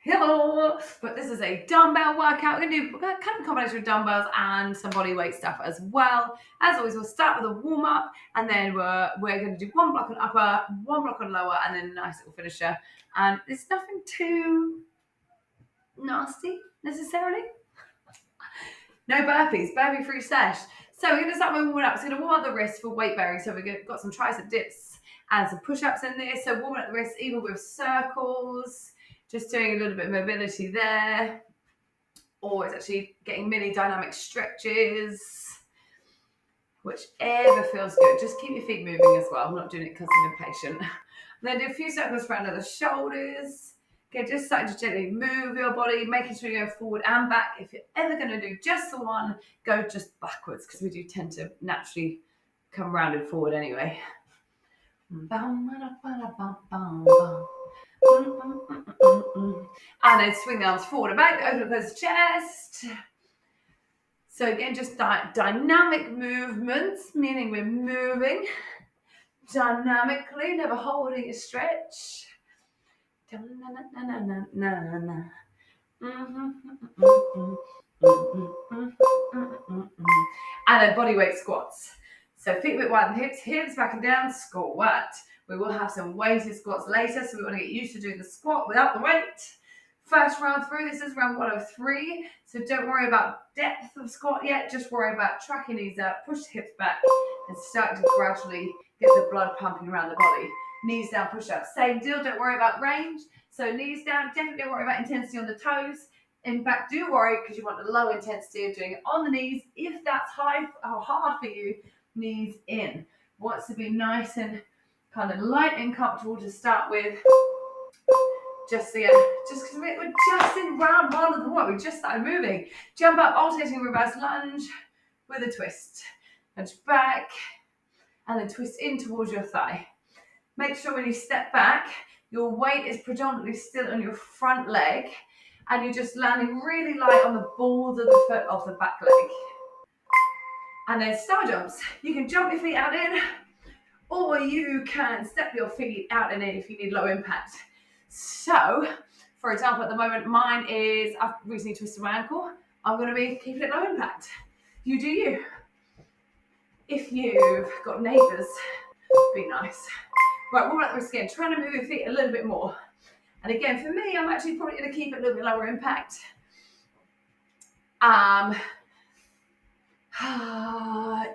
Hello, but this is a dumbbell workout. We're going to do kind of a combination of dumbbells and some body weight stuff as well. As always, we'll start with a warm up, and then we're going to do one block on upper, one block on lower, and then a nice little finisher. And there's nothing too nasty necessarily. No burpees, burpee-free sesh. So we're going to start by warming up. So we're going to warm up the wrists for weight bearing. So we've got some tricep dips and some push-ups in there. So warming up the wrists, even with circles. Just doing a little bit of mobility there, or it's actually getting mini dynamic stretches, whichever feels good. Just keep your feet moving as well. I'm not doing it because I'm impatient. And then do a few circles around the shoulders. Okay, just starting to gently move your body, making sure you go forward and back. If you're ever going to do just the one, go just backwards because we do tend to naturally come rounded forward anyway. And then swing the arms forward and back, open up the chest. So again, just dynamic movements, meaning we're moving dynamically, never holding a stretch. And then body weight squats. So feet width wide and hips back and down, squat. We will have some weighted squats later, so we want to get used to doing the squat without the weight. First round through, this is round 1 of 3, so don't worry about depth of squat yet, just worry about tracking these up, push the hips back, and start to gradually get the blood pumping around the body. Knees down, push-ups. Same deal, don't worry about range. So knees down, definitely don't worry about intensity on the toes. In fact, do worry because you want the low intensity of doing it on the knees. If that's high or hard for you, knees in. Wants to be nice and kind of light and comfortable to start with. Just because we're just in round 1 of the work. We just started moving. Jump up, alternating reverse lunge with a twist. Lunge back and then twist in towards your thigh. Make sure when you step back, your weight is predominantly still on your front leg and you're just landing really light on the balls of the foot of the back leg. And then star jumps. You can jump your feet out in, or you can step your feet out and in if you need low impact. So, for example, at the moment, mine is, I've recently twisted my ankle. I'm going to be keeping it low impact. You do you. If you've got neighbours, be nice. Right, warm up the wrist again. Trying to move your feet a little bit more. And again, for me, I'm actually probably going to keep it a little bit lower impact.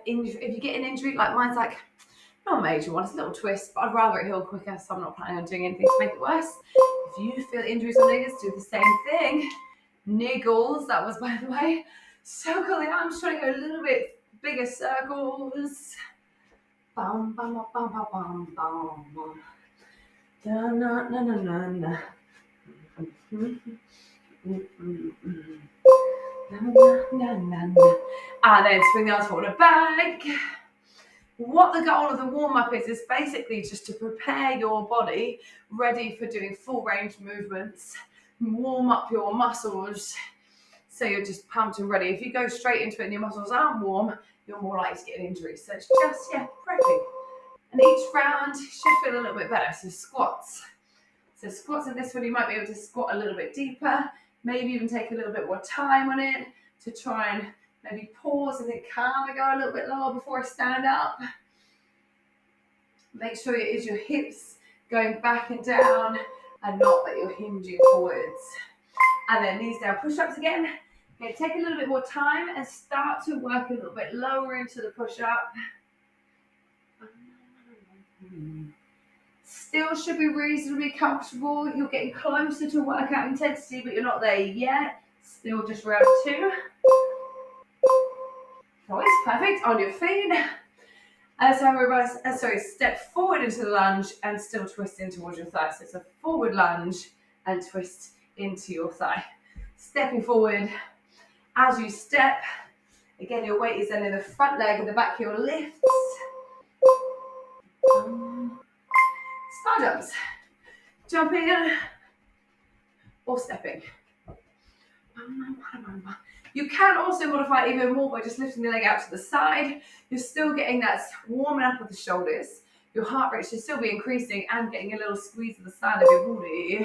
If you get an injury, like mine's like, not a major one, it's a little twist, but I'd rather it heal quicker, so I'm not planning on doing anything to make it worse. If you feel injuries or niggles, do the same thing. Niggles, that was, by the way. Circle the arms, trying to go a little bit bigger circles. Bum, bum, bum, bum, bum, bum, bum. Da, na, na, na, na, na. And then swing the arms forward and back. What the goal of the warm-up is basically just to prepare your body ready for doing full range movements, warm up your muscles so you're just pumped and ready. If you go straight into it and your muscles aren't warm, you're more likely to get an injury. So it's just, prepping. And each round should feel a little bit better. So squats. So squats in this one, you might be able to squat a little bit deeper, maybe even take a little bit more time on it to try and maybe pause and then kind of go a little bit lower before I stand up. Make sure it is your hips going back and down and not that you're hinging forwards. And then knees down, push-ups again. Okay, take a little bit more time and start to work a little bit lower into the push-up. Still should be reasonably comfortable. You're getting closer to workout intensity, but you're not there yet. Still just round 2. Nice, perfect. On your feet. Step forward into the lunge and still twist in towards your thigh. So it's a forward lunge and twist into your thigh. Stepping forward. As you step, again, your weight is then in the front leg and the back heel lifts. Star jumps. Jumping in or stepping. You can also modify it even more by just lifting the leg out to the side. You're still getting that warming up of the shoulders. Your heart rate should still be increasing and getting a little squeeze of the side of your body.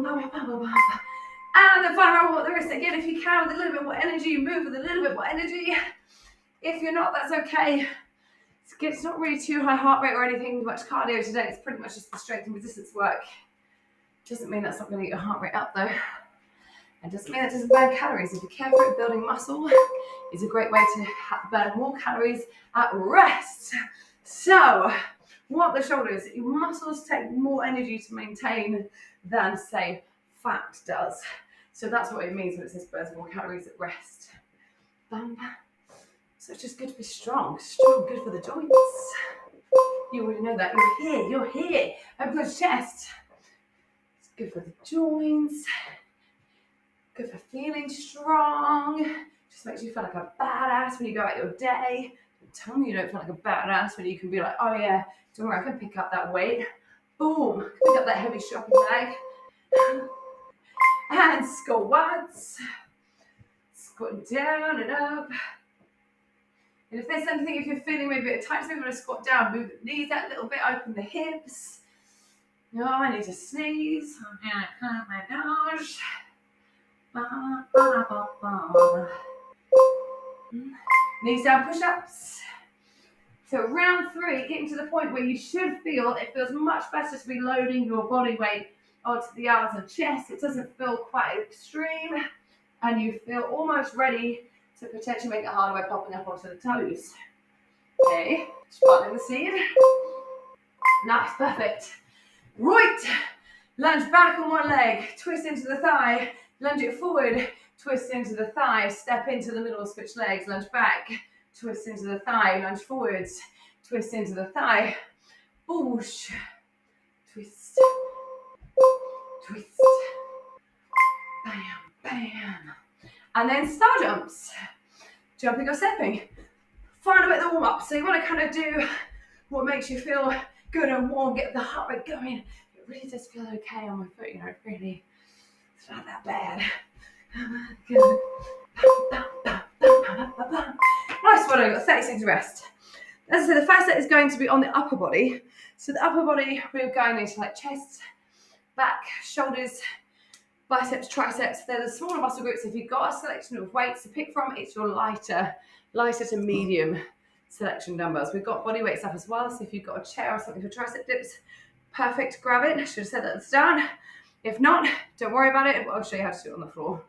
And then final round with the wrist again. If you can, with a little bit more energy, move with a little bit more energy. If you're not, that's okay. It's not really too high heart rate or anything, much cardio today. It's pretty much just the strength and resistance work. Doesn't mean that's not going to get your heart rate up though. It doesn't mean it doesn't burn calories. If you care for it, building muscle is a great way to burn more calories at rest. So, what the shoulders, your muscles take more energy to maintain than, say, fat does. So that's what it means when it says burns more calories at rest. Bam, bam. So it's just good to be strong, good for the joints. You already know that. You're here. Open the chest. It's good for the joints. Good for feeling strong. Just makes you feel like a badass when you go out your day. Tell me you don't feel like a badass when you can be like, oh yeah, don't worry, I can pick up that weight. Boom, pick up that heavy shopping bag. And squats. Squat down and up. And if there's anything, if you're feeling maybe a bit tight, so you're going to squat down, move the knees out a little bit, open the hips. Oh, I need to sneeze. I'm going to cut my nose. Knees down, push-ups. So round 3, getting to the point where you should feel, it feels much better to be loading your body weight onto the arms and chest. It doesn't feel quite extreme, and you feel almost ready to potentially make it harder by popping up onto the toes. Okay, planting the seed. Nice, perfect. Right, lunge back on one leg, twist into the thigh, lunge it forward, twist into the thigh, step into the middle, switch legs, lunge back, twist into the thigh, lunge forwards, twist into the thigh, boosh, twist, twist, bam, bam. And then star jumps, jumping or stepping. Find a bit of the warm up. So you want to kind of do what makes you feel good and warm, get the heart rate going. It really does feel okay on my foot, you know, really, it's not that bad. Nice one, I've got 30 seconds rest. As I said, the first set is going to be on the upper body. So the upper body, we're going into like chest, back, shoulders, biceps, triceps. They're the smaller muscle groups. If you've got a selection of weights to pick from, it's your lighter to medium selection dumbbells. We've got body weight stuff as well. So if you've got a chair or something for tricep dips, perfect, grab it. I should have said that at the start. If not, don't worry about it. I'll show you how to do it on the floor.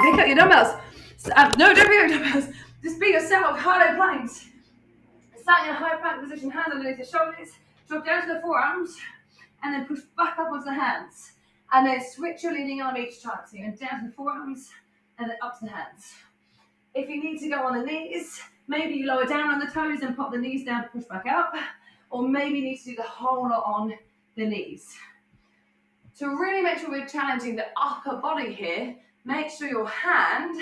Pick up your dumbbells. No, don't pick up your dumbbells. Just be yourself. Hollow planks. Start in a high plank position, hands underneath the shoulders. Drop down to the forearms. And then push back up onto the hands. And then switch your leaning arm each time. So you're down to the forearms and then up to the hands. If you need to go on the knees, maybe you lower down on the toes and pop the knees down to push back up. Or maybe you need to do the whole lot on the knees. To really make sure we're challenging the upper body here, make sure your hand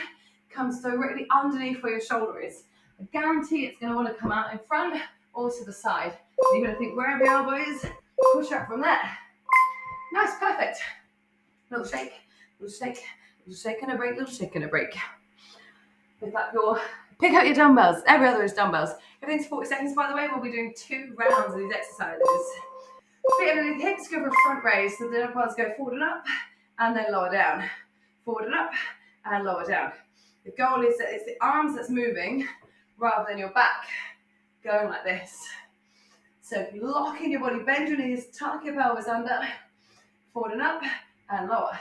comes directly underneath where your shoulder is. I guarantee it's going to want to come out in front or to the side. You're going to think wherever your elbow is, push up from there. Nice, perfect. Little shake, little shake, little shake and a break, little shake and a break. Pick up your dumbbells. Every other is dumbbells. Everything's 40 seconds, by the way. We'll be doing 2 rounds of these exercises. Feet underneath the hips, go for a front raise. So the dumbbells go forward and up, and then lower down. Forward and up, and lower down. The goal is that it's the arms that's moving, rather than your back going like this. So if you lock in your body, bend your knees, tuck your pelvis under, forward and up, and lower.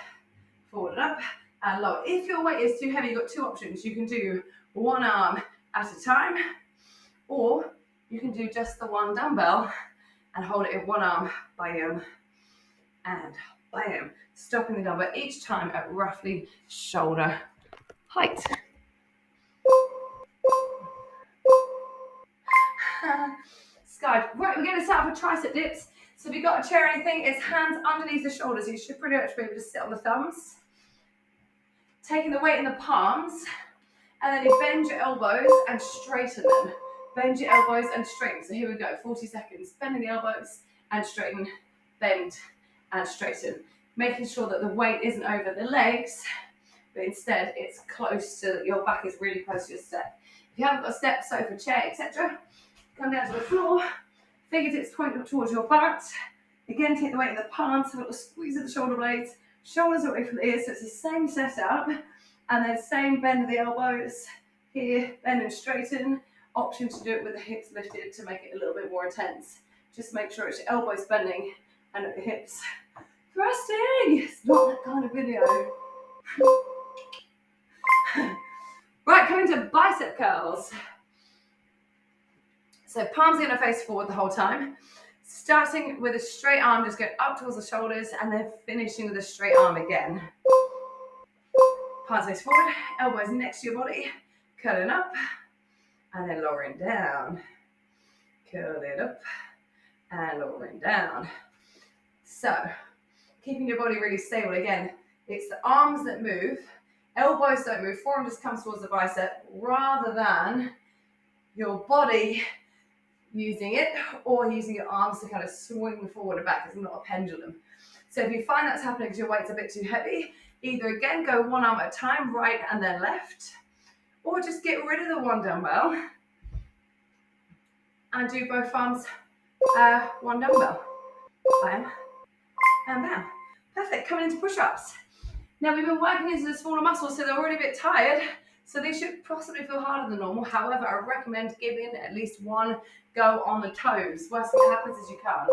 Forward and up, and lower. If your weight is too heavy, you've got 2 options. You can do one arm at a time, or you can do just the one dumbbell and hold it in one arm, bam, and bam. Stopping the dumbbell each time at roughly shoulder height. Sky. Right, we're going to start for tricep dips. So if you've got a chair or anything, it's hands underneath the shoulders. You should pretty much be able to sit on the thumbs. Taking the weight in the palms, and then you bend your elbows and straighten them. Bend your elbows and straighten. So here we go, 40 seconds. Bending the elbows and straighten, bend and straighten. Making sure that the weight isn't over the legs, but instead it's close to, your back is really close to your step. If you haven't got a step, sofa, chair, etc., come down to the floor, fingertips point towards your butt, Again, take the weight in the palms, so a little squeeze of the shoulder blades, shoulders away from the ears, so it's the same setup, and then same bend of the elbows here, bend and straighten. Option to do it with the hips lifted to make it a little bit more intense. Just make sure it's your elbows bending and at the hips thrusting. It's not that kind of video. Right, coming to bicep curls. So palms are going to face forward the whole time. Starting with a straight arm, just going up towards the shoulders, and then finishing with a straight arm again. Palms face forward, elbows next to your body, curling up, and then lowering down. Curl it up, and lowering down. So, keeping your body really stable. Again, it's the arms that move, elbows don't move, forearm just comes towards the bicep, rather than your body using it or using your arms to kind of swing forward and back. It's not a pendulum. So if you find that's happening because your weight's a bit too heavy, either again go one arm at a time, right and then left, or just get rid of the one dumbbell and do both arms, one dumbbell. Bam, and bam. Perfect, coming into push-ups. Now we've been working into the smaller muscles, so they're already a bit tired, so they should possibly feel harder than normal. However, I recommend giving at least one go on the toes. Worst thing that happens is you can't.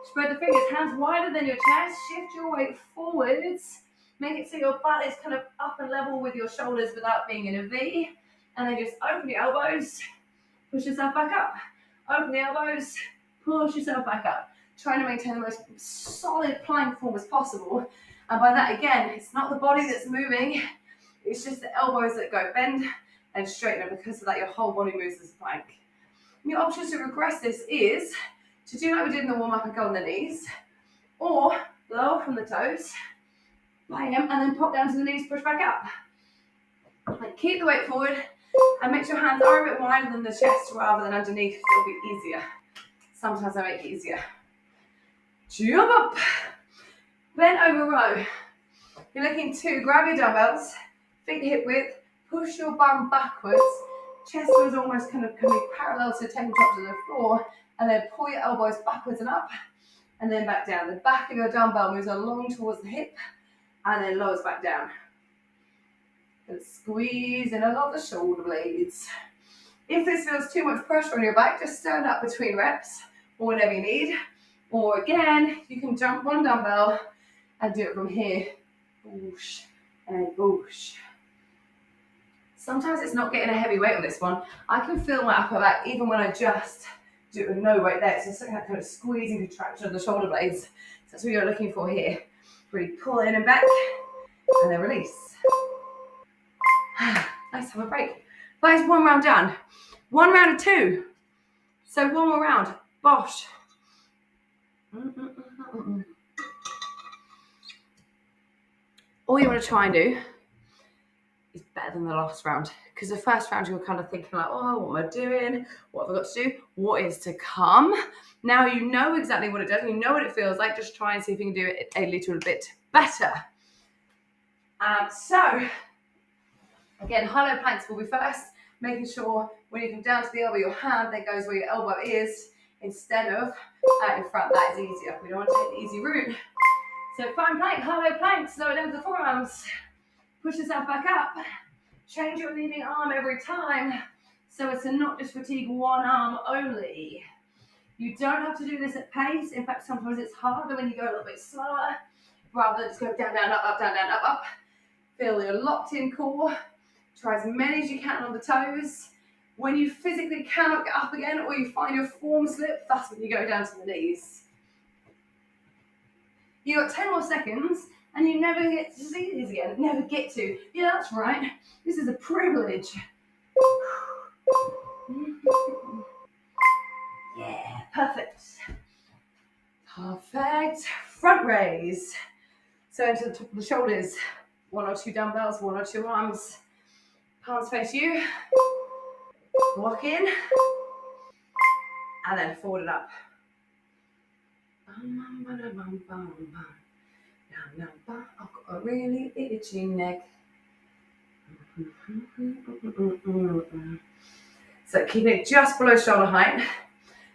Spread the fingers, hands wider than your chest, shift your weight forwards, make it so your butt is kind of up and level with your shoulders without being in a V, and then just open your elbows, push yourself back up. Open the elbows, push yourself back up. Trying to maintain the most solid plank form as possible. And by that, again, it's not the body that's moving, it's just the elbows that go bend and straighten, and because of that, your whole body moves as a plank. And your option to regress this is to do like we did in the warm-up and go on the knees, or lower from the toes, bang them, and then pop down to the knees, push back up. And keep the weight forward, and make sure your hands are a bit wider than the chest rather than underneath, it'll be easier. Sometimes I make it easier. Jump up, bend over row. You're looking to grab your dumbbells, feet hip width, push your bum backwards, chest is almost kind of coming parallel to the tabletop to the floor, and then pull your elbows backwards and up, and then back down. The back of your dumbbell moves along towards the hip, and then lowers back down. And squeeze in a lot of the shoulder blades. If this feels too much pressure on your back, just stand up between reps, or whatever you need. Or again, you can jump one dumbbell and do it from here. Boosh and boosh. Sometimes it's not getting a heavy weight on this one. I can feel my upper back even when I just do it with no weight there. So it's like that kind of squeezing contraction of the shoulder blades. So that's what you're looking for here. Really pull in and back, and then release. Nice, have a break. Guys, one round done. One round of two. So one more round. Bosh. All you want to try and do is better than the last round, because the first round you're kind of thinking like, oh, what am I doing? What have I got to do? What is to come? Now you know exactly what it does. You know what it feels like. Just try and see if you can do it a little bit better. So again, high-low planks will be first, making sure when you come down to the elbow, your hand then goes where your elbow is instead of out in front. That is easier. We don't want to take the easy route. So fine plank, high-low plank, slow it down to the forearms. Push yourself back up. Change your leading arm every time, so it's to not just fatigue one arm only. You don't have to do this at pace. In fact, sometimes it's harder when you go a little bit slower, rather than just go down, down, up, up, down, down, up, up. Feel your locked in core. Try as many as you can on the toes. When you physically cannot get up again, or you find your form slip, that's when you go down to the knees. You got 10 more seconds, and you never get to see these again. Never get to. Yeah, that's right. This is a privilege. Yeah, perfect. Perfect. Front raise. So into the top of the shoulders. One or two dumbbells, one or two arms. Palms face you. Lock in. And then forward and up. I've got a really itchy neck. So keep it just below shoulder height.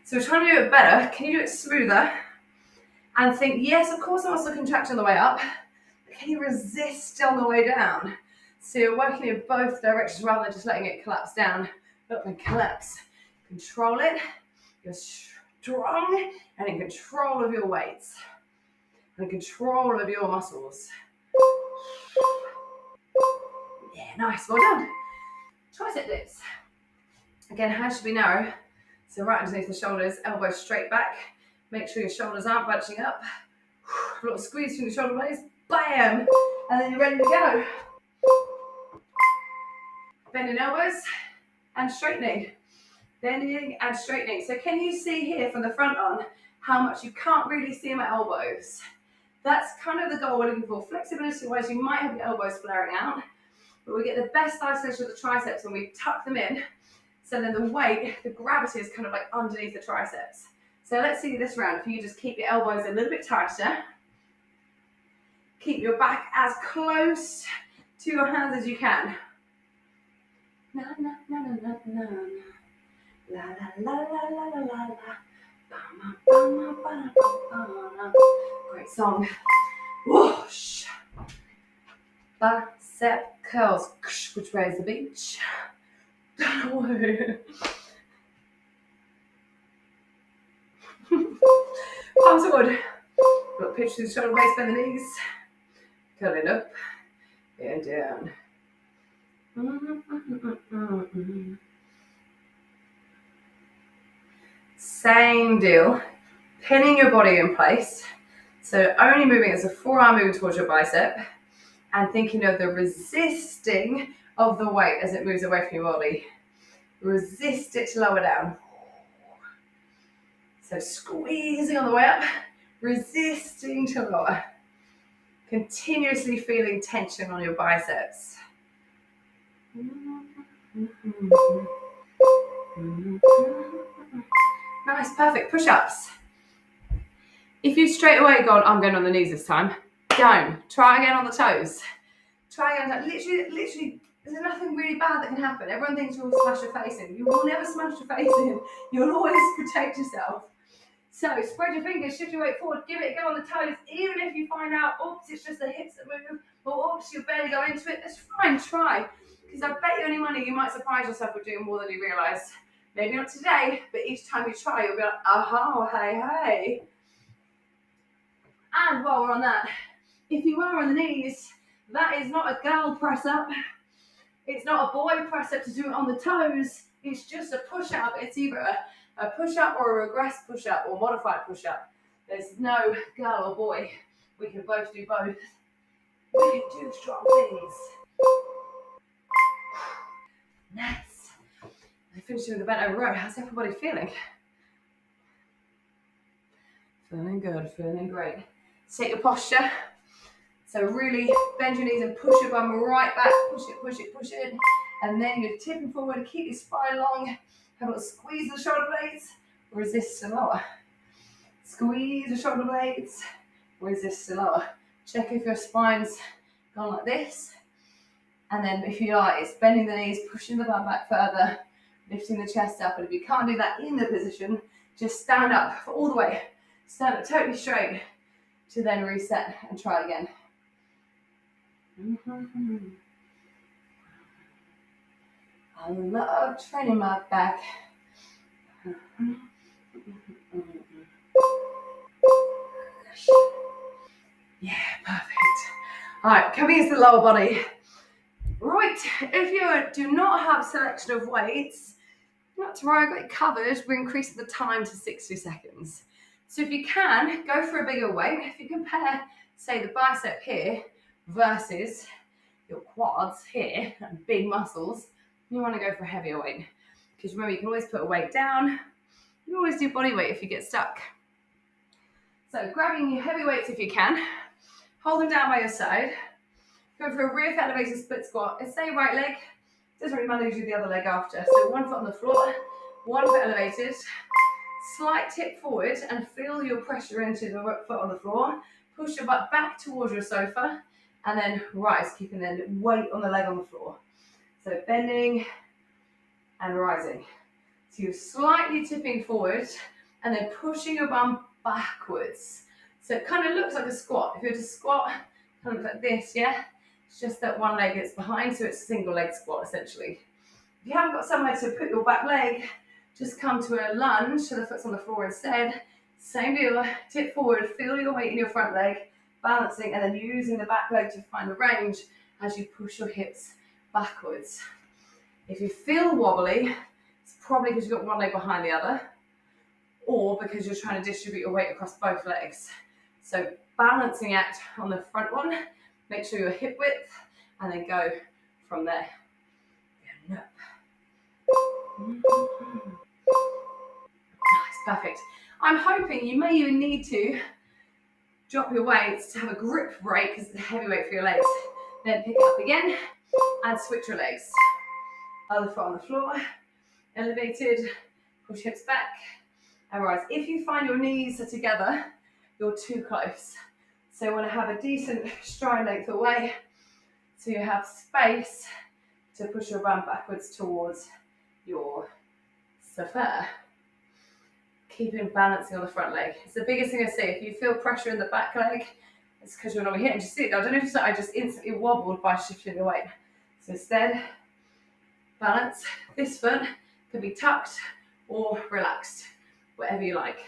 So we're trying to do it better. Can you do it smoother? And think, yes, of course, a muscle contraction on the way up, but can you resist on the way down? So you're working in both directions rather than just letting it collapse down. Look and collapse. Control it. You're strong and in control of your weights and control of your muscles. Yeah, nice. Well done. Tricep dips. Again, hands should be narrow. So right underneath the shoulders, elbows straight back. Make sure your shoulders aren't bunching up. A little squeeze through the shoulder blades. Bam! And then you're ready to go. Bending elbows and straightening. Bending and straightening. So can you see here from the front on how much you can't really see my elbows? That's kind of the goal we're looking for. Flexibility-wise, you might have your elbows flaring out, but we get the best isolation of the triceps when we tuck them in. So then the weight, the gravity is kind of like underneath the triceps. So let's see this round. If you just keep your elbows a little bit tighter, keep your back as close to your hands as you can. Na, na, na, na, na, na. La, la, la, la, la, la, la, la. Ba, ba, ba, ba, ba, ba. Great song. Whoosh. Bicep curls. Which way is the beach? Palms forward. Look, pitch through the shoulder blades, bend the knees. Curling up and down. Same deal. Pinning your body in place. So only moving as a forearm moving towards your bicep and thinking of the resisting of the weight as it moves away from your body. Resist it to lower down. So squeezing on the way up, resisting to lower. Continuously feeling tension on your biceps. Nice, perfect. Push-ups. If you straight away gone, I'm going on the knees this time, don't. Try again on the toes. Try again. Literally, there's nothing really bad that can happen. Everyone thinks you'll smash your face in. You will never smash your face in. You'll always protect yourself. So spread your fingers, shift your weight forward, give it a go on the toes. Even if you find out, oops, it's just the hips that move, or oops, you barely go into it, that's fine, try. Because I bet you any money you might surprise yourself with doing more than you realise. Maybe not today, but each time you try, you'll be like, oh, hey. And while we're on that, if you are on the knees, that is not a girl press up. It's not a boy press up to do it on the toes. It's just a push up. It's either a push up or a regress push up or modified push up. There's no girl or boy. We can both do both. We can do strong things. Nice. I finished doing the bent over row. How's everybody feeling? Feeling good, feeling great. Take your posture. So really bend your knees and push your bum right back. Push it. And then you're tipping forward. Keep your spine long. Have a little squeeze the shoulder blades. Resist to lower. Squeeze the shoulder blades. Resist to lower. Check if your spine's gone like this. And then if you are, it's bending the knees, pushing the bum back further, lifting the chest up. And if you can't do that in the position, just stand up for all the way. Stand up totally straight to then reset and try again. I love training my back. Yeah, perfect. All right, coming into the lower body. Right, if you do not have selection of weights, not to worry, I've got it covered. We're increasing the time to 60 seconds. So if you can, go for a bigger weight. If you compare, say, the bicep here versus your quads here, and big muscles, you want to go for a heavier weight. Because remember, you can always put a weight down. You can always do body weight if you get stuck. So grabbing your heavy weights if you can. Hold them down by your side. Go for a rear elevated split squat. And say right leg. Doesn't really matter if you do the other leg after. So 1 foot on the floor, 1 foot elevated. Slight tip forward and feel your pressure into the foot on the floor. Push your butt back towards your sofa and then rise, keeping the weight on the leg on the floor. So bending and rising. So you're slightly tipping forward and then pushing your bum backwards. So it kind of looks like a squat. If you were to squat, it kind of looks like this, yeah? It's just that one leg is behind, so it's a single leg squat essentially. If you haven't got somewhere to put your back leg, just come to a lunge so the foot's on the floor instead. Same deal, tip forward, feel your weight in your front leg, balancing, and then using the back leg to find the range as you push your hips backwards. If you feel wobbly, it's probably because you've got one leg behind the other, or because you're trying to distribute your weight across both legs. So balancing act on the front one, make sure you're hip width, and then go from there. Nice, perfect. I'm hoping you may even need to drop your weights to have a grip break because it's a heavy weight for your legs. Then pick it up again and switch your legs. Other foot on the floor, elevated, push hips back. And rise. If you find your knees are together, you're too close. So you want to have a decent stride length away so you have space to push your bum backwards towards your sofa. Keeping balancing on the front leg. It's the biggest thing I see. If you feel pressure in the back leg, it's because you're not here. And just see it. I don't know if you saw, I just instantly wobbled by shifting the weight. So instead, balance. This foot can be tucked or relaxed, whatever you like.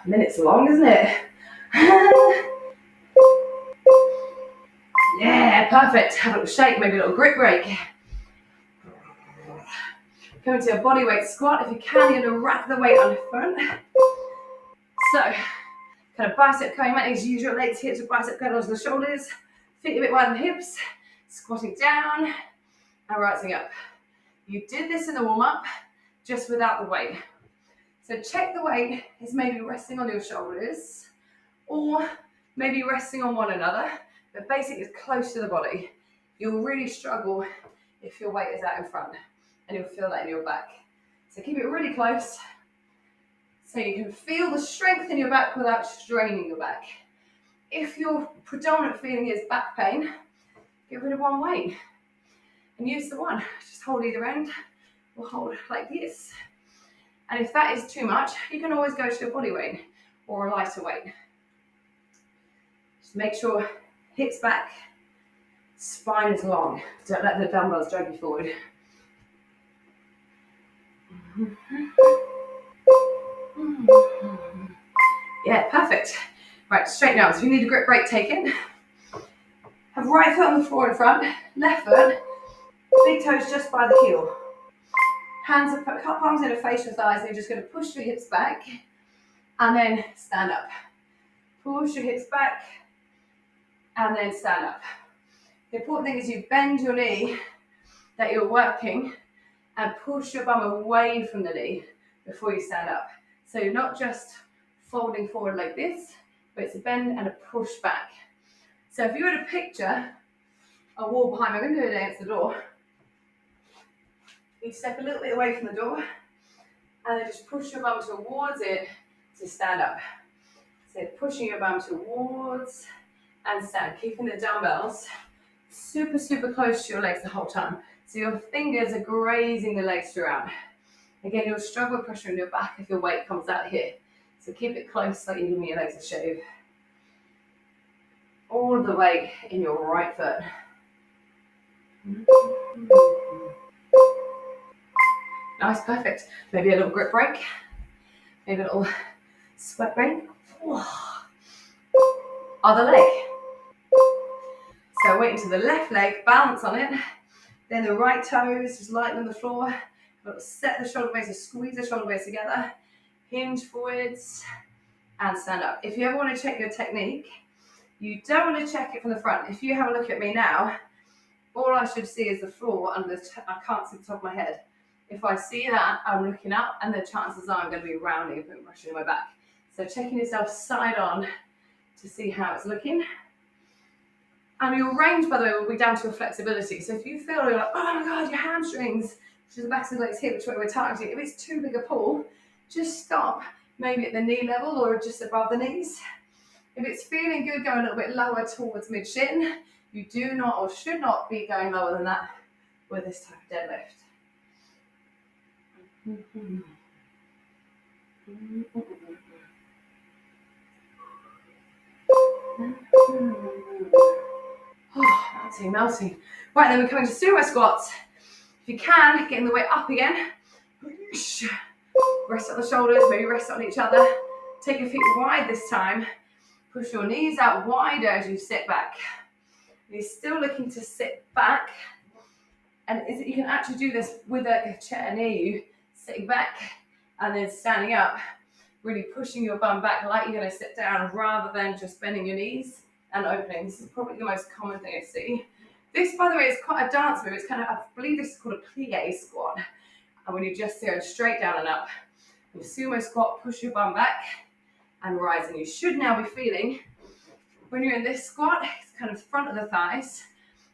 A minute's long, isn't it? Yeah, perfect. Have a little shake, maybe a little grip break. Come into a body weight squat. If you can, you're going to wrap the weight on the front. So, kind of bicep curling mat. Use your legs here to bicep curl onto the shoulders. Feet a bit wide on the hips. Squatting down and rising up. You did this in the warm-up, just without the weight. So check the weight is maybe resting on your shoulders or maybe resting on one another, but basically it's close to the body. You'll really struggle if your weight is out in front, and you'll feel that in your back. So keep it really close so you can feel the strength in your back without straining your back. If your predominant feeling is back pain, get rid of one weight and use the one. Just hold either end or hold like this. And if that is too much, you can always go to your body weight or a lighter weight. Just make sure hips back, spine is long. Don't let the dumbbells drag you forward. Yeah, perfect. Right, straighten out. So if you need a grip break taken, have right foot on the floor in front, left foot, big toes just by the heel. Hands up, cup palms in to face your thighs, and you're just going to push your hips back and then stand up. Push your hips back and then stand up. The important thing is you bend your knee that you're working and push your bum away from the knee before you stand up. So you're not just folding forward like this, but it's a bend and a push back. So if you were to picture a wall behind me, I'm going to do it against the door. You step a little bit away from the door and then just push your bum towards it to stand up. So pushing your bum towards and stand, keeping the dumbbells super, super close to your legs the whole time. So your fingers are grazing the legs throughout. Again, you'll struggle with pressure in your back if your weight comes out here. So keep it close like you're giving your legs a shave. All of the weight in your right foot. Nice, perfect. Maybe a little grip break. Maybe a little sweat break. Other leg. So weight into the left leg, balance on it. Then the right toes, just lighten on the floor. Set the shoulder blades, squeeze the shoulder blades together. Hinge forwards and stand up. If you ever want to check your technique, you don't want to check it from the front. If you have a look at me now, all I should see is the floor and I can't see the top of my head. If I see that, I'm looking up and the chances are I'm going to be rounding and putting pressure in my back. So checking yourself side on to see how it's looking. And your range, by the way, will be down to your flexibility. So if you feel you're like, oh my God, your hamstrings, which is the back of the legs here, which way we're targeting, if it's too big a pull, just stop maybe at the knee level or just above the knees. If it's feeling good, go a little bit lower towards mid-shin. You do not or should not be going lower than that with this type of deadlift. Oh, melting. Right, then we're coming to sumo squats. If you can, getting the weight up again. Rest on the shoulders, maybe rest on each other. Take your feet wide this time. Push your knees out wider as you sit back. You're still looking to sit back. And you can actually do this with a chair near you, sitting back and then standing up, really pushing your bum back like you're going to sit down rather than just bending your knees and opening. This is probably the most common thing I see. This, by the way, is quite a dance move. It's kind of, I believe this is called a plie squat. And when you just go straight down and up, your sumo squat, push your bum back and rise. And you should now be feeling, when you're in this squat, it's kind of the front of the thighs.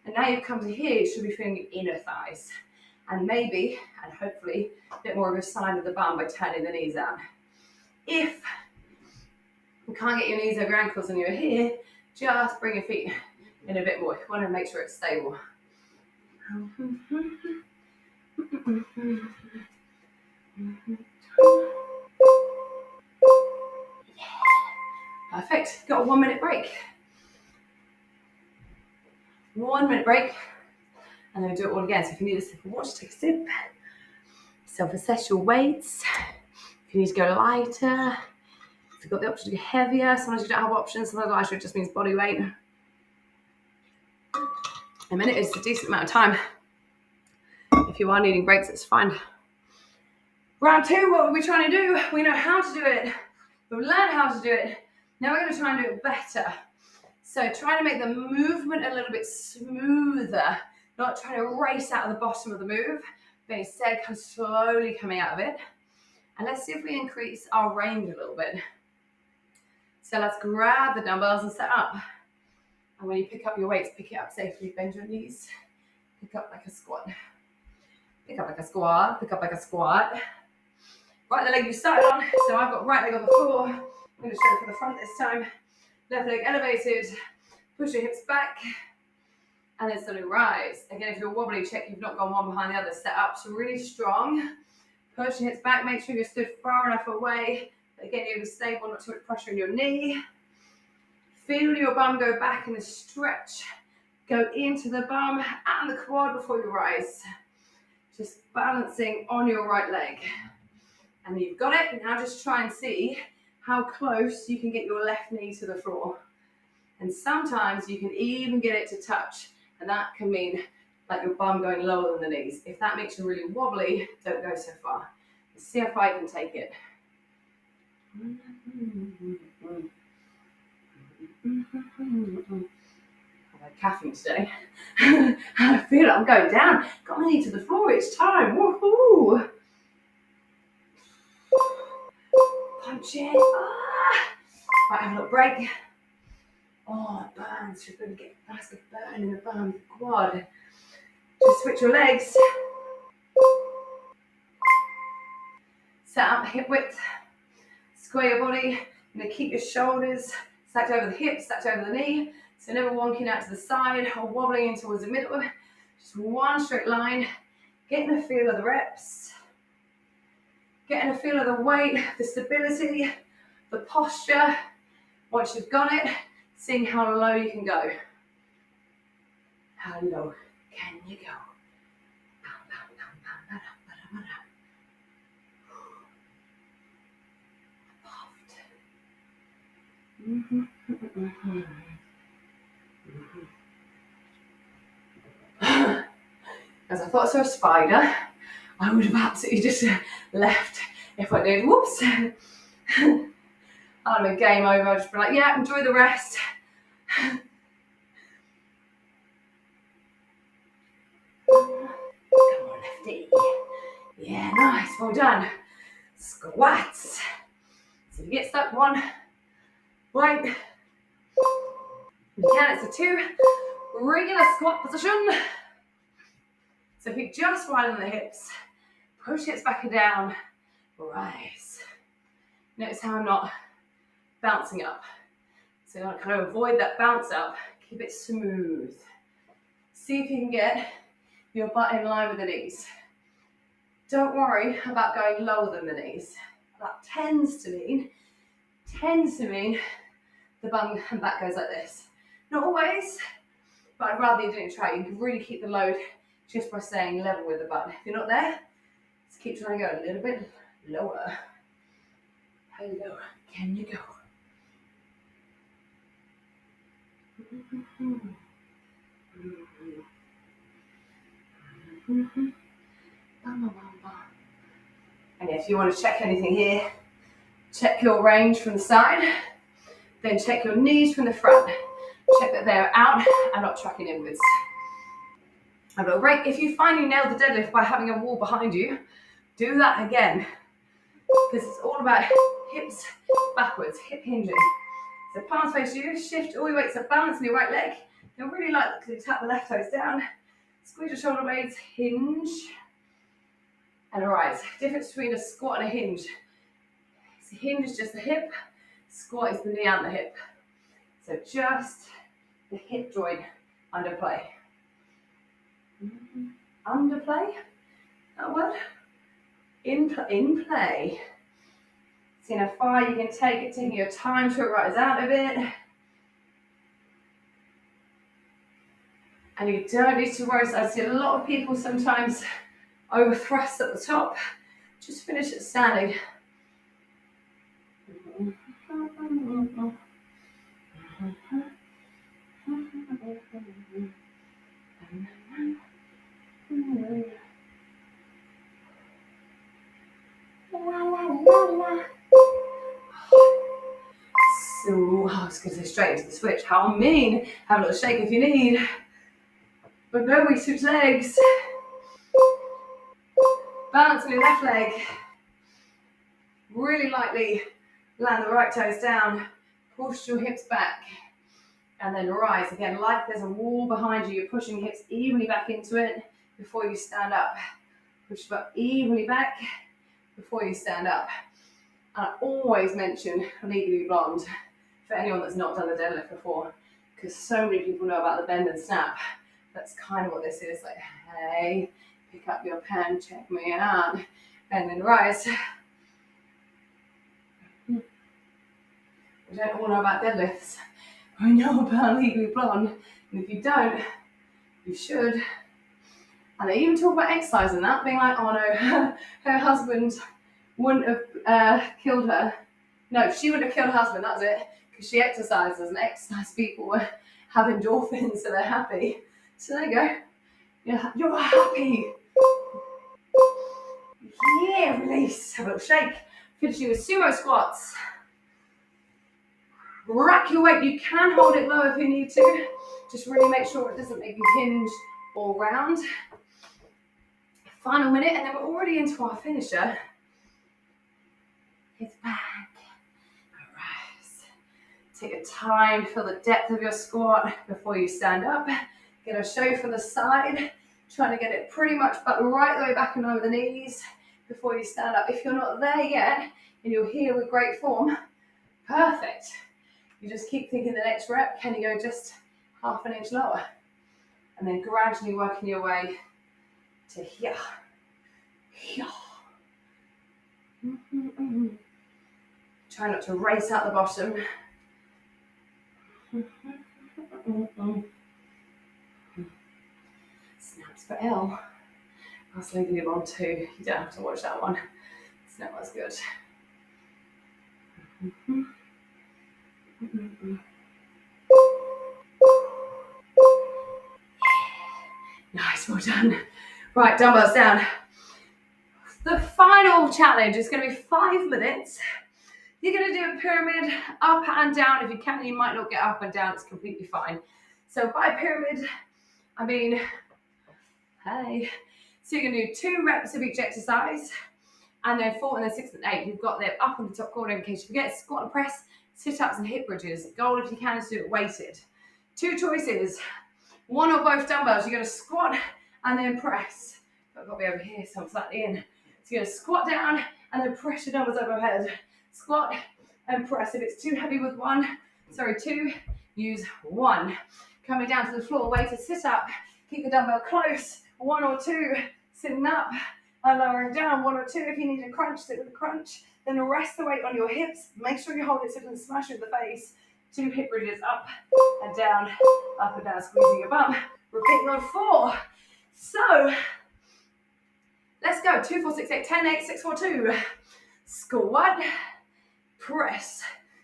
And now you've come to here, you should be feeling the inner thighs. And maybe, and hopefully, a bit more of a side of the bum by turning the knees out. If you can't get your knees over your ankles and you're here, just bring your feet in a bit more. You want to make sure it's stable. Perfect. Got a 1 minute break. 1 minute break. And then we do it all again. So if you need a sip of water, take a sip. Self-assess your weights. If you need to go lighter. If you've got the option to go heavier. Sometimes you don't have options. Sometimes lighter just means body weight. A minute is a decent amount of time. If you are needing breaks, it's fine. Round 2, what are we trying to do? We know how to do it. We've learned how to do it. Now we're going to try and do it better. So trying to make the movement a little bit smoother. Not trying to race out of the bottom of the move, but instead kind of slowly coming out of it. And let's see if we increase our range a little bit. So let's grab the dumbbells and set up. And when you pick up your weights, pick it up safely. Bend your knees. Pick up like a squat. Pick up like a squat. Pick up like a squat. Right leg you started on. So I've got right leg on the floor. I'm going to show it from the front this time. Left leg elevated. Push your hips back. And then slowly rise. Again, if you're wobbly, check you've not gone one behind the other. Set up so really strong. Push your hips back. Make sure you're stood far enough away. Again, you're stable, not too much pressure on your knee. Feel your bum go back in a stretch. Go into the bum and the quad before you rise. Just balancing on your right leg. And you've got it. Now just try and see how close you can get your left knee to the floor. And sometimes you can even get it to touch. And that can mean like your bum going lower than the knees. If that makes you really wobbly, don't go so far. Let's see how far you can take it. I've had caffeine today. I feel it, I'm going down. Got my knee to the floor, it's time. Woohoo! Punch it. Right, have a little break. Oh, it burns. You're going to get a nice big burn in the bum, quad. Just switch your legs. Set up hip width. Square your body. You're going to keep your shoulders stacked over the hips, stacked over the knee. So never wonking out to the side or wobbling in towards the middle. Just one straight line. Getting a feel of the reps. Getting a feel of the weight, the stability, the posture. Once you've got it, seeing how low you can go. How low can you go? As I thought I saw a spider, I would have absolutely just left if I did. Whoops. I'd have been game over. I'd just be like, yeah, enjoy the rest. Come on, lefty. Yeah, nice. Well done. Squats. So if you get stuck, one. Right. Again, it's a 2 regular squat position. So feet just widen the hips. Push hips back and down. Rise. Notice how I'm not bouncing up. So I kind of avoid that bounce up. Keep it smooth. See if you can get your butt in line with the knees. Don't worry about going lower than the knees. That tends to mean the bum and back goes like this. Not always, but I'd rather you didn't try. You can really keep the load just by staying level with the butt. If you're not there, just keep trying to go a little bit lower. How low can you go? And if you want to check anything here, check your range from the side, then check your knees from the front. Check that they're out and not tracking inwards. A little break. If you find you nailed the deadlift by having a wall behind you, do that again. Because it's all about hips backwards, hip hinging. So palms face you, shift all your weights up, balance in your right leg. You'll really like to tap the left toes down. Squeeze your shoulder blades, hinge, and rise. Difference between a squat and a hinge. So hinge is just the hip, squat is the knee and the hip. So just the hip joint under play. Underplay, that word? In play. See how far you can take it, taking your time to rise out of it. And you don't need to worry. I see a lot of people sometimes over thrust at the top. Just finish it standing. So, I was going to say straight into the switch. How mean. Have a little shake if you need. But no, we switch legs. Balance on your left leg. Really lightly land the right toes down. Push your hips back. And then rise. Again, like there's a wall behind you. You're pushing hips evenly back into it before you stand up. Push about evenly back before you stand up. And I always mention Legally Blonde for anyone that's not done the deadlift before, because so many people know about the bend and snap. That's kind of what this is. Like, hey, pick up your pen, check me out, and then rise. We don't all know about deadlifts. We know about Legally Blonde, and if you don't, you should. And they even talk about exercise and that, being like, oh no, her husband wouldn't have killed her. No, she wouldn't have killed her husband, that's it. Because she exercises, and exercise people have endorphins, so they're happy. So there you go. You're happy. Yeah, release. Have a little shake. Finish you with sumo squats. Rack your weight. You can hold it low if you need to. Just really make sure it doesn't make you hinge or round. Final minute, and then we're already into our finisher. It's back. Rise. Take your time, feel the depth of your squat before you stand up. Get a show from the side. Trying to get it pretty much right the way back and over the knees before you stand up. If you're not there yet, and you're here with great form, perfect. You just keep thinking the next rep, can you go just half an inch lower? And then gradually working your way to here. Here. Try not to race out the bottom. Snaps for L. That's Legally Blonde too. You don't have to watch that one. It's not as good. Nice, well done. Right, dumbbells down. The final challenge is going to be 5 minutes. You're going to do a pyramid up and down. If you can, you might not get up and down. It's completely fine. So by pyramid, I mean, hey. So you're going to do 2 reps of each exercise, and then 4, and then 6, and 8. You've got them up in the top corner in case you forget. Squat and press, sit-ups and hip bridges. Goal, if you can, is to do it weighted. 2 choices. 1 or both dumbbells. You're going to squat and then press. I've got to be over here, so I'm slightly in. So you're going to squat down and then press your dumbbells overhead. squat and press. If it's too heavy with two, use one. Coming down to the floor, way to sit up. Keep the dumbbell close, 1 or 2, sitting up and lowering down, 1 or 2. If you need a crunch, sit with a crunch. Then rest the weight on your hips. Make sure you hold it so it doesn't smash with the face. 2 hip bridges up and down, squeezing your bum. Repeating on 4. So, let's go. 2, 4, 6, 8, 10, 8, 6, 4, 2. Squat, press,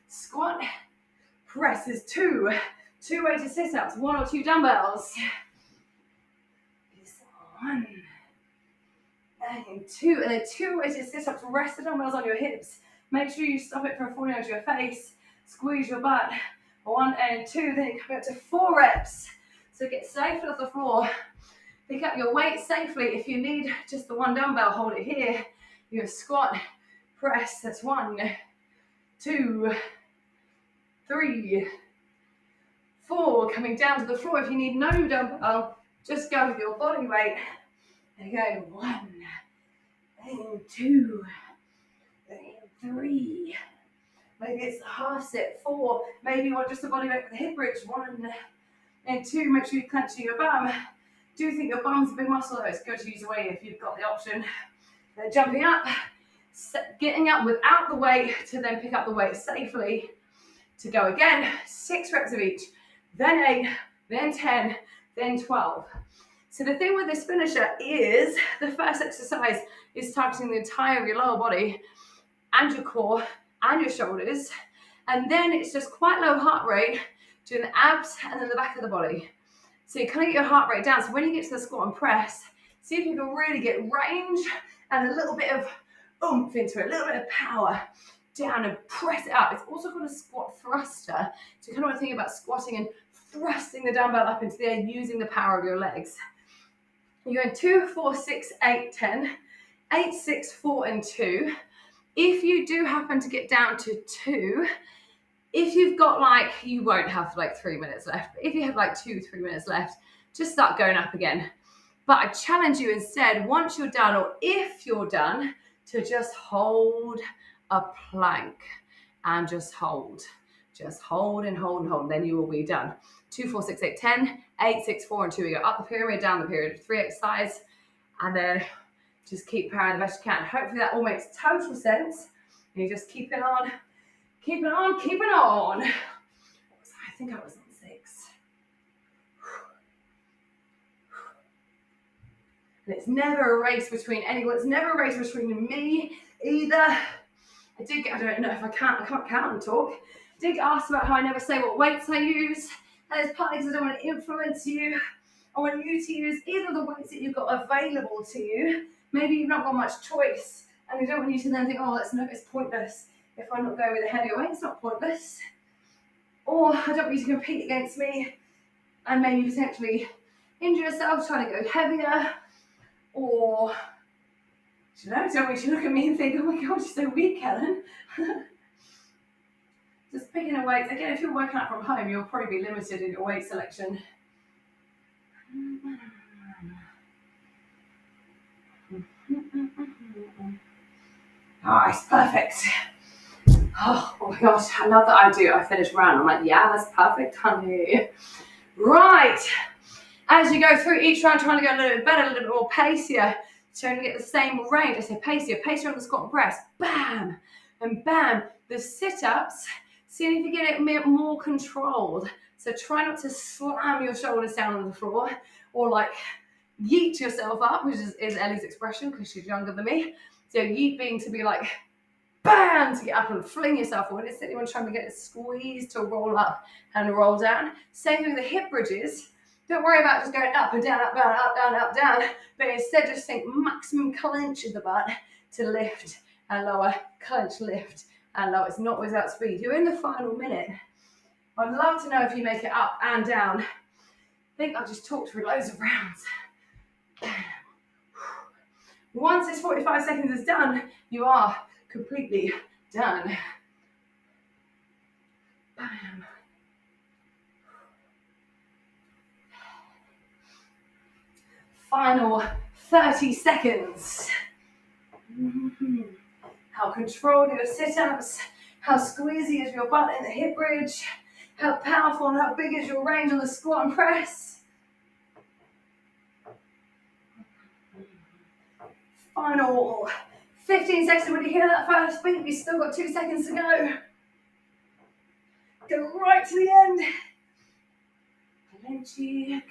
squat, press is 2. 2 weighted sit-ups, 1 or 2 dumbbells. 1 and 2, and then 2 weighted sit-ups. Rest the dumbbells on your hips. Make sure you stop it from falling onto your face. Squeeze your butt. 1 and 2, then you come up to 4 reps. So get safely off the floor. Pick up your weight safely. If you need just the 1 dumbbell, hold it here. You squat, press. That's 1, 2, 3, 4. Coming down to the floor. If you need no dumbbell, just go with your body weight. Again, 1, and 2, and 3. Maybe it's a half sit, 4. Maybe you want just a body weight for the hip bridge, 1 and 2. Make sure you clench your bum. Do you think your bum's a big muscle? It's good to use a weight if you've got the option. Then jumping up, getting up without the weight to then pick up the weight safely. To go again, 6 reps of each, then 8, then 10, then 12. So the thing with this finisher is the first exercise is targeting the entire of your lower body and your core and your shoulders. And then it's just quite low heart rate doing the abs and then the back of the body. So you kind of get your heart rate down. So when you get to the squat and press, see if you can really get range and a little bit of oomph into it, a little bit of power down and press it up. It's also called a squat thruster. So you kind of want to think about squatting and thrusting the dumbbell up into the air using the power of your legs. You're in 2, 4, 6, 8, 10, 8, 6, 4, and 2. If you do happen to get down to 2, if you've got you won't have 3 minutes left. If you have 2, 3 minutes left, just start going up again. But I challenge you instead, once you're done, or if you're done, to just hold a plank and just hold. Just hold and hold and hold, and then you will be done. 2, 4, 6, 8, 10, 8, 6, 4, and 2. We go up the pyramid, down the pyramid, 3 exercise, and then just keep powering the best you can. Hopefully that all makes total sense. And you just keep it on, keep it on, keep it on. I think I was on 6. And it's never a race between anyone. It's never a race between me either. I don't know if I can't count and talk. I did get asked about how I never say what weights I use. And it's partly because I don't want to influence you. I want you to use either of the weights that you've got available to you. Maybe you've not got much choice. And I don't want you to then think, it's pointless. If I'm not going with a heavier weight, it's not pointless. Or I don't want you to compete against me and maybe potentially injure yourself trying to go heavier. Or, don't want you to look at me and think, oh my God, you're so weak, Helen. Just picking a weight. Again, if you're working out from home, you'll probably be limited in your weight selection. Nice, perfect. Oh my gosh, I love that I finish round. I'm like, yeah, that's perfect, honey. Right. As you go through each round, trying to go a little bit better, a little bit more pacier, trying to get the same range. I say pacier on the squat and press. Bam and bam. The sit-ups, see if you get it more controlled. So try not to slam your shoulders down on the floor or yeet yourself up, which is Ellie's expression because she's younger than me. So yeet being to be bam, to get up and fling yourself forward. It's anyone trying to get it squeezed to roll up and roll down. Same thing with the hip bridges. Don't worry about just going up and down, up, down, up, down, up, down. But instead just think maximum clench in the butt to lift and lower, clench, lift and lower. It's not without speed. You're in the final minute. I'd love to know if you make it up and down. I think I've just talked through loads of rounds. Once this 45 seconds is done, you are completely done. Bam. Final 30 seconds. How controlled are your sit-ups? How squeezy is your butt in the hip bridge? How powerful and how big is your range on the squat and press? Final 15 seconds. When you hear that first beat, you've still got 2 seconds to go. Go right to the end. Clench your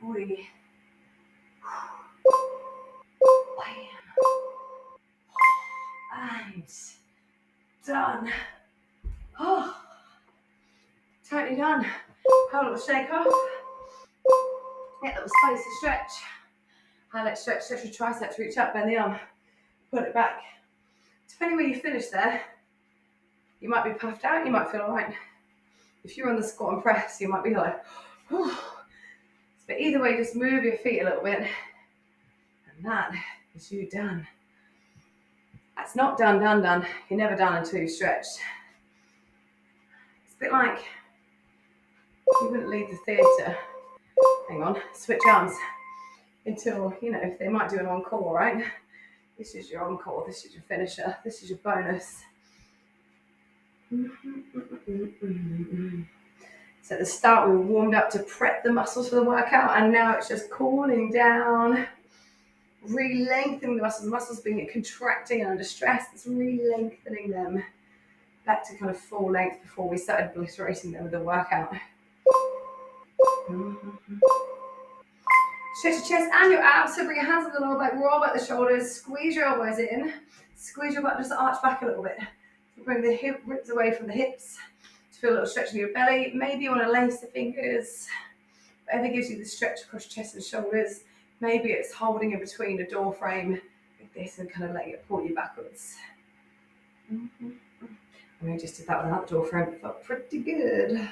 booty. And done. Oh, totally done. Hold a little shake off. Get a little space to stretch. Highlight stretch your triceps, reach up, bend the arm, put it back. Depending where you finish there, you might be puffed out, you might feel alright. If you're on the squat and press, you might be like, oh. But either way, just move your feet a little bit. And that is you done. That's not done. You're never done until you stretched. It's a bit like you wouldn't leave the theatre. Hang on, switch arms until, they might do an encore, right? This is your encore, this is your finisher, this is your bonus. So at the start, we warmed up to prep the muscles for the workout, and now it's just cooling down, re-lengthening the muscles. The muscles being contracting and under stress, it's re-lengthening them back to kind of full length before we started obliterating them with the workout. Stretch your chest and your abs, so bring your hands on the lower back, roll back the shoulders, squeeze your elbows in, squeeze your butt, just arch back a little bit. So bring the hip ribs away from the hips to feel a little stretch in your belly. Maybe you want to lace the fingers, whatever gives you the stretch across chest and shoulders. Maybe it's holding in between a door frame like this and kind of letting it pull you backwards. I mean, I just did that without the door frame, it felt pretty good.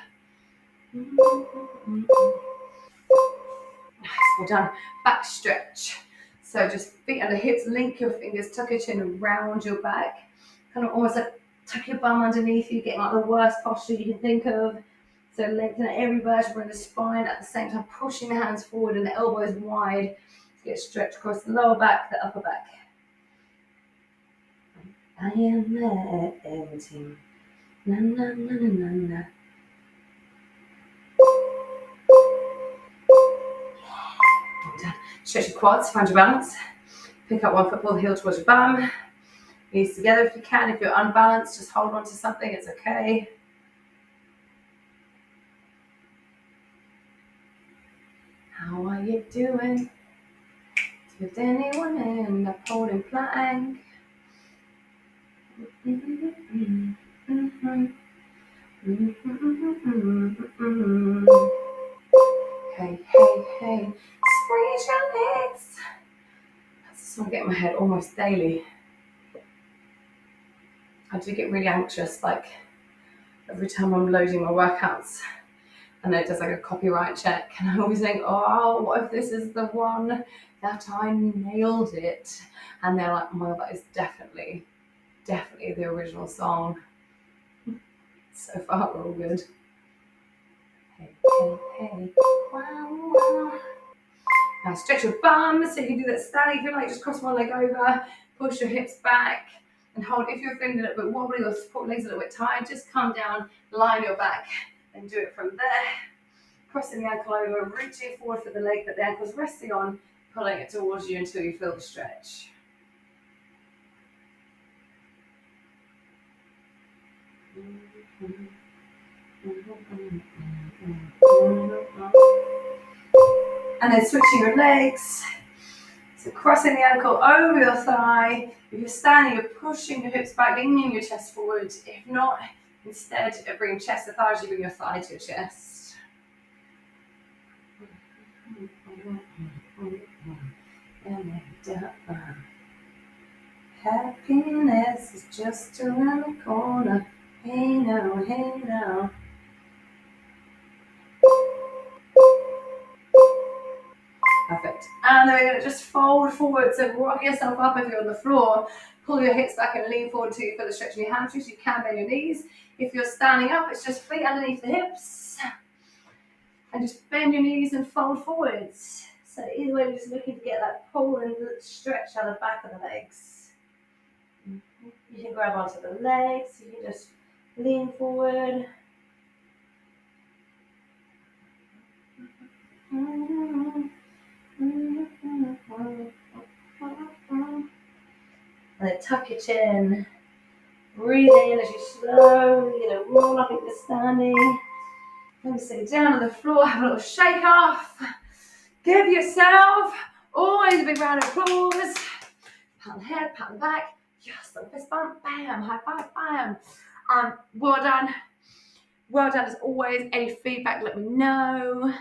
Nice, well done. Back stretch. So just feet under hips, link your fingers, tuck your chin around your back. Kind of almost like tuck your bum underneath you, getting like the worst posture you can think of. So lengthen every vertebra in the spine, at the same time pushing the hands forward and the elbows wide to get stretched across the lower back, the upper back. I am there, everything. Na na na na na na. Stretch your quads, find your balance. Pick up one foot, pull the heel towards your bum. Knees together if you can. If you're unbalanced, just hold on to something, it's okay. How are you doing? Did anyone end up holding plank? Hey, squeeze your legs. That's what I get in my head almost daily. I do get really anxious, like every time I'm loading my workouts, and then it does like a copyright check, and I always think, oh, what if this is the one that I nailed it? And they're like, well, that is definitely the original song. So far, we're all good. Hey, wow. Now stretch your bum, so you can do that standing. If you like, just cross one leg over, push your hips back, and hold. If you're feeling a little bit wobbly or support legs a little bit tight, just come down, line your back, and do it from there. Crossing the ankle over, reaching forward for the leg that the ankle's resting on, pulling it towards you until you feel the stretch. And then switching your legs. So crossing the ankle over your thigh. If you're standing, you're pushing your hips back, leaning your chest forward. If not, instead of bringing chest to thighs, you bring your thigh to your chest. Happiness is just around the corner. Hey now. Perfect. And then we're going to just fold forward. So rock yourself up if you're on the floor. Pull your hips back and lean forward until you feel the stretch in your hamstrings. You can bend your knees. If you're standing up, it's just feet underneath the hips. And just bend your knees and fold forwards. So either way, we're just looking to get that pull and stretch out the back of the legs. You can grab onto the legs. You can just lean forward. And then tuck your chin. Breathe in as you slowly roll up into standing. Then sit down on the floor, have a little shake off. Give yourself always a big round of applause. Pat on the head, pat on the back. Yes, little fist bump, bam, high five, bam. Well done. Well done as always. Any feedback, let me know.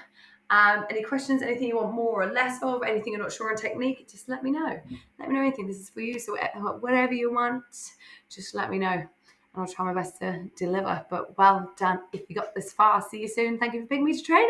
Any questions, anything you want more or less of, anything you're not sure on technique, just let me know. Let me know anything. This is for you. So whatever you want, just let me know. And I'll try my best to deliver. But well done if you got this far. See you soon. Thank you for picking me to train.